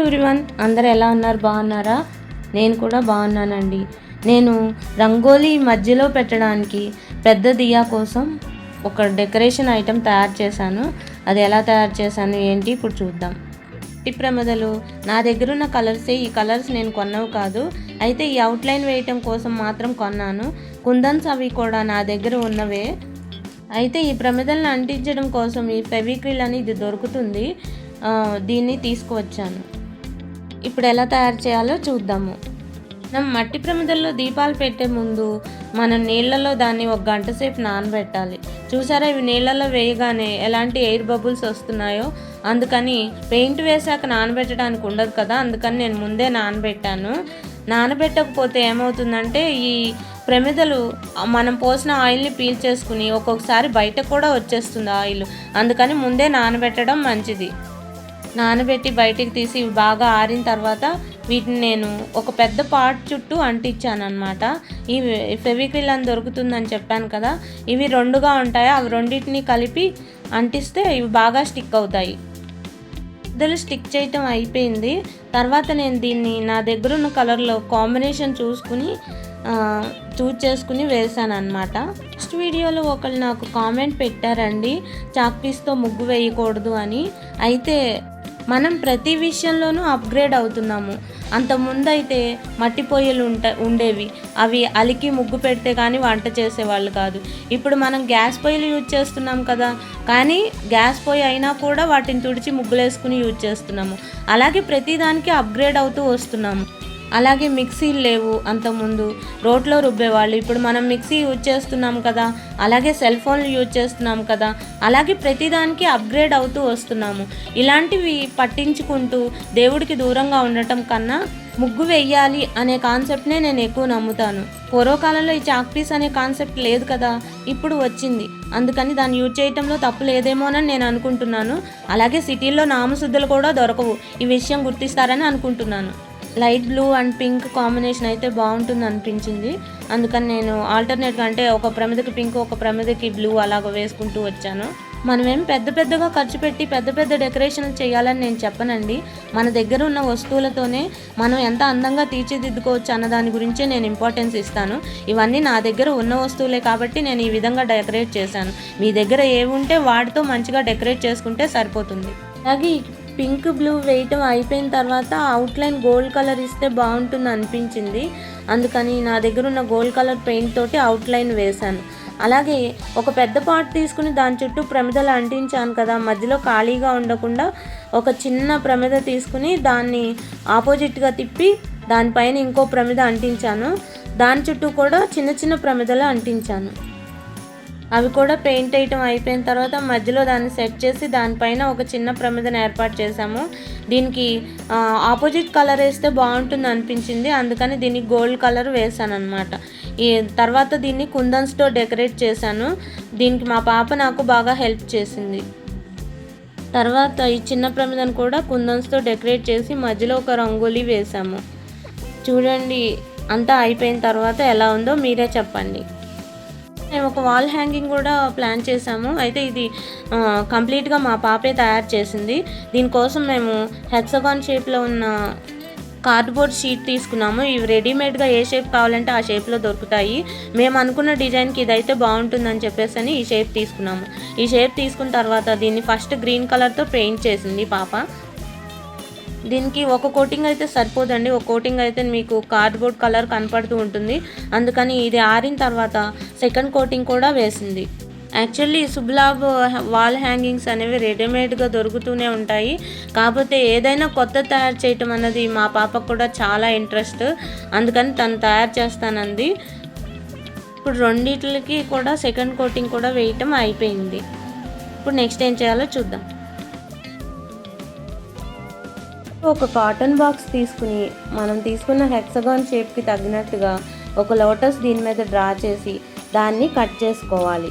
Everyone, అందరు ఎలా ఉన్నారు? బాగున్నారా? నేను కూడా బాగున్నానండి. నేను రంగోలీ మధ్యలో పెట్టడానికి పెద్ద దియా కోసం ఒక డెకరేషన్ ఐటెం తయారు చేశాను. అది ఎలా తయారు చేశాను ఏంటి ఇప్పుడు చూద్దాం. ఈ ప్రమిదలు నా దగ్గర ఉన్న కలర్సే. ఈ కలర్స్ నేను కొన్నవి కాదు, అయితే ఈ అవుట్లైన్ వేయటం కోసం మాత్రం కొన్నాను. కుందన్స్ అవి కూడా నా దగ్గర ఉన్నవే. అయితే ఈ ప్రమిదలను అంటించడం కోసం ఈ ఫెవిక్రిల్ అని ఇది దొరుకుతుంది, దీన్ని తీసుకువచ్చాను. ఇప్పుడు ఎలా తయారు చేయాలో చూద్దాము. మనం మట్టి ప్రమిదల్లో దీపాలు పెట్టే ముందు మనం నీళ్ళలో దాన్ని 1 గంట సేపు నానబెట్టాలి. చూసారా, ఇవి నీళ్ళలో వేయగానే ఎలాంటి ఎయిర్ బబుల్స్ వస్తున్నాయో. అందుకని పెయింట్ వేసాక నానబెట్టడానికి ఉండదు కదా, అందుకని నేను ముందే నానబెట్టాను. నానబెట్టకపోతే ఏమవుతుందంటే ఈ ప్రమిదలు మనం పోసిన ఆయిల్ని పీల్చేసుకుని ఒక్కొక్కసారి బయట కూడా వచ్చేస్తుంది ఆయిల్. అందుకని ముందే నానబెట్టడం మంచిది. నానబెట్టి బయటికి తీసి ఇవి బాగా ఆరిన తర్వాత వీటిని నేను ఒక పెద్ద పార్ట్ చుట్టూ అంటించాను అనమాట. ఈ ఫెవిక్రిల్ అని దొరుకుతుందని చెప్పాను కదా, ఇవి 2గా ఉంటాయి. అవి రెండింటిని కలిపి అంటిస్తే ఇవి బాగా స్టిక్ అవుతాయి. ఇద్దరు స్టిక్ చేయటం అయిపోయింది. తర్వాత నేను దీన్ని నా దగ్గర ఉన్న కలర్లో కాంబినేషన్ చూస్ చేసుకుని వేసాను అనమాట. నెక్స్ట్ వీడియోలో ఒకళ్ళు నాకు కామెంట్ పెట్టారండి, చాక్ పీస్తో ముగ్గు వేయకూడదు అని. అయితే మనం ప్రతి విషయంలోనూ అప్గ్రేడ్ అవుతున్నాము. అంతకుముందు అయితే మట్టి పొయ్యిలు ఉండేవి, అవి అలికి ముగ్గు పెడితే కానీ వంట చేసేవాళ్ళు కాదు. ఇప్పుడు మనం గ్యాస్ పొయ్యిలు యూజ్ చేస్తున్నాం కదా, కానీ గ్యాస్ పొయ్యి అయినా కూడా వాటిని తుడిచి ముగ్గులేసుకుని యూజ్ చేస్తున్నాము. అలాగే ప్రతిదానికి అప్గ్రేడ్ అవుతూ వస్తున్నాము. అలాగే మిక్సీలు లేవు, అంతకుముందు రోట్లో రుబ్బేవాళ్ళు, ఇప్పుడు మనం మిక్సీ యూజ్ చేస్తున్నాం కదా. అలాగే సెల్ ఫోన్లు యూజ్ చేస్తున్నాం కదా. అలాగే ప్రతిదానికి అప్గ్రేడ్ అవుతూ వస్తున్నాము. ఇలాంటివి పట్టించుకుంటూ దేవుడికి దూరంగా ఉండటం కన్నా ముగ్గు వెయ్యాలి అనే కాన్సెప్ట్నే నేను ఎక్కువ నమ్ముతాను. పూర్వకాలంలో ఈ చాక్ పీస్ అనే కాన్సెప్ట్ లేదు కదా, ఇప్పుడు వచ్చింది. అందుకని దాన్ని యూజ్ చేయటంలో తప్పు లేదేమోనని నేను అనుకుంటున్నాను. అలాగే సిటీల్లో నామశుద్ధులు కూడా దొరకవు, ఈ విషయం గుర్తిస్తారని అనుకుంటున్నాను. Light blue and pink combination అయితే బాగుంటుంది అనిపించింది. అందుకని నేను ఆల్టర్నేట్గా, అంటే ఒక ప్రమిదకి పింక్ ఒక ప్రమిదకి బ్లూ అలాగ వేసుకుంటూ వచ్చాను. మనమేం పెద్దగా ఖర్చు పెట్టి పెద్ద డెకరేషన్లు చేయాలని నేను చెప్పనండి. మన దగ్గర ఉన్న వస్తువులతోనే మనం ఎంత అందంగా తీర్చిదిద్దుకోవచ్చు అన్న దాని గురించే నేను ఇంపార్టెన్స్ ఇస్తాను. ఇవన్నీ నా దగ్గర ఉన్న వస్తువులే కాబట్టి నేను ఈ విధంగా డెకరేట్ చేశాను. మీ దగ్గర ఏవి ఉంటే వాటితో మంచిగా డెకరేట్ చేసుకుంటే సరిపోతుంది. అలాగే పింక్ బ్లూ వేయటం అయిపోయిన తర్వాత అవుట్లైన్ గోల్డ్ కలర్ ఇస్తే బాగుంటుంది అనిపించింది. అందుకని నా దగ్గర ఉన్న గోల్డ్ కలర్ పెయింట్ తోటి అవుట్లైన్ వేశాను. అలాగే ఒక పెద్ద పార్ట్ తీసుకుని దాని చుట్టూ ప్రమిదలు అంటించాను కదా, మధ్యలో ఖాళీగా ఉండకుండా ఒక చిన్న ప్రమిద తీసుకుని దాన్ని ఆపోజిట్గా తిప్పి దానిపైన ఇంకో ప్రమిద అంటించాను. దాని చుట్టూ కూడా చిన్న ప్రమిదలు అంటించాను. అవి కూడా పెయింట్ వేయటం అయిపోయిన తర్వాత మధ్యలో దాన్ని సెట్ చేసి దానిపైన ఒక చిన్న ప్రమిదను ఏర్పాటు చేశాము. దీనికి ఆపోజిట్ కలర్ వేస్తే బాగుంటుంది అనిపించింది, అందుకని దీనికి గోల్డ్ కలర్ వేసాను అనమాట. ఈ తర్వాత దీన్ని కుందన్స్తో డెకరేట్ చేశాను. దీనికి మా పాప నాకు బాగా హెల్ప్ చేసింది. తర్వాత ఈ చిన్న ప్రమిదను కూడా కుందన్స్తో డెకరేట్ చేసి మధ్యలో ఒక రంగోలీ వేసాము. చూడండి, అంతా అయిపోయిన తర్వాత ఎలా ఉందో మీరే చెప్పండి. మేము ఒక వాల్ హ్యాంగింగ్ కూడా ప్లాన్ చేసాము. అయితే ఇది కంప్లీట్గా మా పాపే తయారు చేసింది. దీనికోసం మేము హెక్సగాన్ షేప్లో ఉన్న కార్డ్బోర్డ్ షీట్ తీసుకున్నాము. ఇవి రెడీమేడ్గా ఏ షేప్ కావాలంటే ఆ షేప్లో దొరుకుతాయి. మేము అనుకున్న డిజైన్కి ఇదైతే బాగుంటుందని చెప్పేసి ఈ షేప్ తీసుకున్నాము. ఈ షేప్ తీసుకున్న తర్వాత దీన్ని ఫస్ట్ గ్రీన్ కలర్తో పెయింట్ చేసింది పాప. దీనికి ఒక కోటింగ్ అయితే సరిపోదండి, ఒక కోటింగ్ అయితే మీకు కార్డ్బోర్డ్ కలర్ కనపడుతూ ఉంటుంది. అందుకని ఇది ఆరిన తర్వాత సెకండ్ కోటింగ్ కూడా వేసింది. యాక్చువల్లీ సుబ్లాబ్ వాల్ హ్యాంగింగ్స్ అనేవి రెడీమేడ్గా దొరుకుతూనే ఉంటాయి. కాకపోతే ఏదైనా కొత్త తయారు చేయటం అన్నది మా పాపకు కూడా చాలా ఇంట్రెస్ట్, అందుకని తను తయారు చేస్తానంది. ఇప్పుడు రెండిట్లకి కూడా సెకండ్ కోటింగ్ కూడా వేయటం అయిపోయింది. ఇప్పుడు నెక్స్ట్ ఏం చేయాలో చూద్దాం. ఒక కాటన్ బాక్స్ తీసుకుని మనం తీసుకున్న హెక్సగాన్ షేప్కి తగినట్టుగా ఒక లోటస్ దీని మీద డ్రా చేసి దాన్ని కట్ చేసుకోవాలి.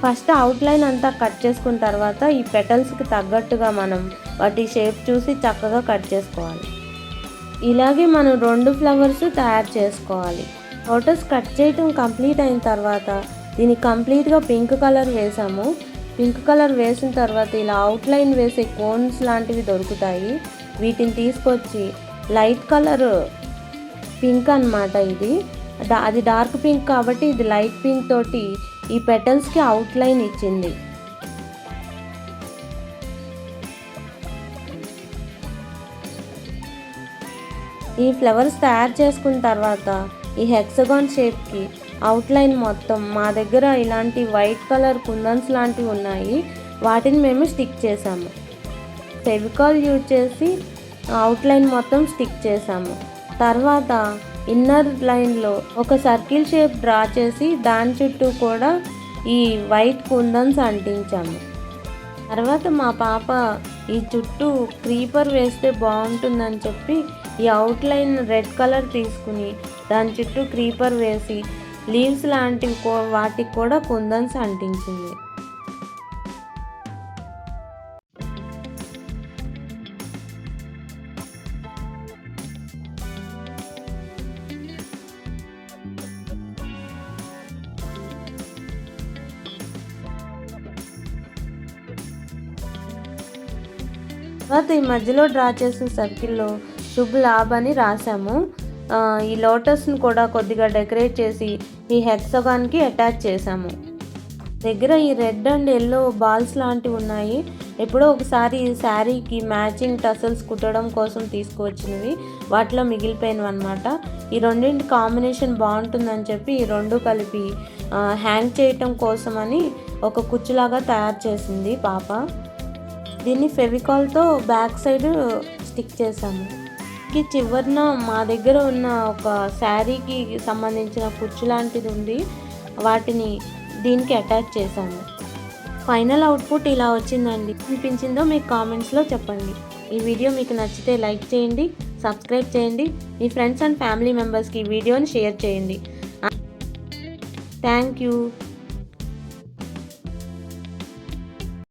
ఫస్ట్ అవుట్లైన్ అంతా కట్ చేసుకున్న తర్వాత ఈ పెటల్స్కి తగ్గట్టుగా మనం వాటి షేప్ చూసి చక్కగా కట్ చేసుకోవాలి. ఇలాగే మనం 2 ఫ్లవర్స్ తయారు చేసుకోవాలి. లోటస్ కట్ చేయటం కంప్లీట్ అయిన తర్వాత దీనికి కంప్లీట్గా పింక్ కలర్ వేసాము. పింక్ కలర్ వేసిన తర్వాత ఇలా అవుట్లైన్ వేసే కోన్స్ లాంటివి దొరుకుతాయి. వీటిని తీసుకొచ్చి లైట్ కలర్ పింక్ అన్నమాట. అది డార్క్ పింక్ కాబట్టి ఇది లైట్ పింక్ తోటి ఈ పెటల్స్కి అవుట్లైన్ ఇచ్చింది. ఈ ఫ్లవర్స్ తయారు చేసుకున్న తర్వాత ఈ హెక్సగాన్ షేప్కి అవుట్లైన్ మొత్తం మా దగ్గర ఇలాంటి వైట్ కలర్ కుందన్స్ లాంటివి ఉన్నాయి, వాటిని మేము స్టిక్ చేసాము. ఫెవికాల్ యూజ్ చేసి అవుట్లైన్ మొత్తం స్టిక్ చేసాము. తర్వాత ఇన్నర్ లైన్లో ఒక సర్కిల్ షేప్ డ్రా చేసి దాని చుట్టూ కూడా ఈ వైట్ కుందన్స్ అంటించాము. తర్వాత మా పాప ఈ చుట్టూ క్రీపర్ వేస్తే బాగుంటుందని చెప్పి ఈ అవుట్లైన్ రెడ్ కలర్ తీసుకుని దాని చుట్టూ క్రీపర్ వేసి లీవ్స్ లాంటివి వాటికి కూడా కుందన్స్ అంటించింది. తర్వాత ఈ మధ్యలో డ్రా చేసిన సర్కిల్లో శుభ్ లాభ్ అని రాసాము. ఈ లోటస్ని కూడా కొద్దిగా డెకరేట్ చేసి ఈ హెక్సగాన్కి అటాచ్ చేసాము. దగ్గర ఈ రెడ్ అండ్ ఎల్లో బాల్స్ లాంటివి ఉన్నాయి. ఎప్పుడో ఒకసారి ఈ శారీకి మ్యాచింగ్ టసల్స్ కుట్టడం కోసం తీసుకువచ్చినవి, వాటిలో మిగిలిపోయినవి అనమాట. ఈ రెండింటి కాంబినేషన్ బాగుంటుందని చెప్పి ఈ రెండు కలిపి హ్యాంగ్ చేయటం కోసమని ఒక కుచ్చులాగా తయారు చేసింది పాప. దీన్ని ఫెవికాల్తో బ్యాక్ సైడ్ స్టిక్ చేసాము. ఈ చివరిన మా దగ్గర ఉన్న ఒక శారీకి సంబంధించిన కుచ్చు లాంటిది ఉంది, వాటిని దీనికి అటాచ్ చేసాము. ఫైనల్ అవుట్పుట్ ఇలా వచ్చిందండి. అనిపించిందో మీకు కామెంట్స్లో చెప్పండి. ఈ వీడియో మీకు నచ్చితే లైక్ చేయండి, సబ్స్క్రైబ్ చేయండి, మీ ఫ్రెండ్స్ అండ్ ఫ్యామిలీ మెంబర్స్కి ఈ వీడియోని షేర్ చేయండి. Thank you.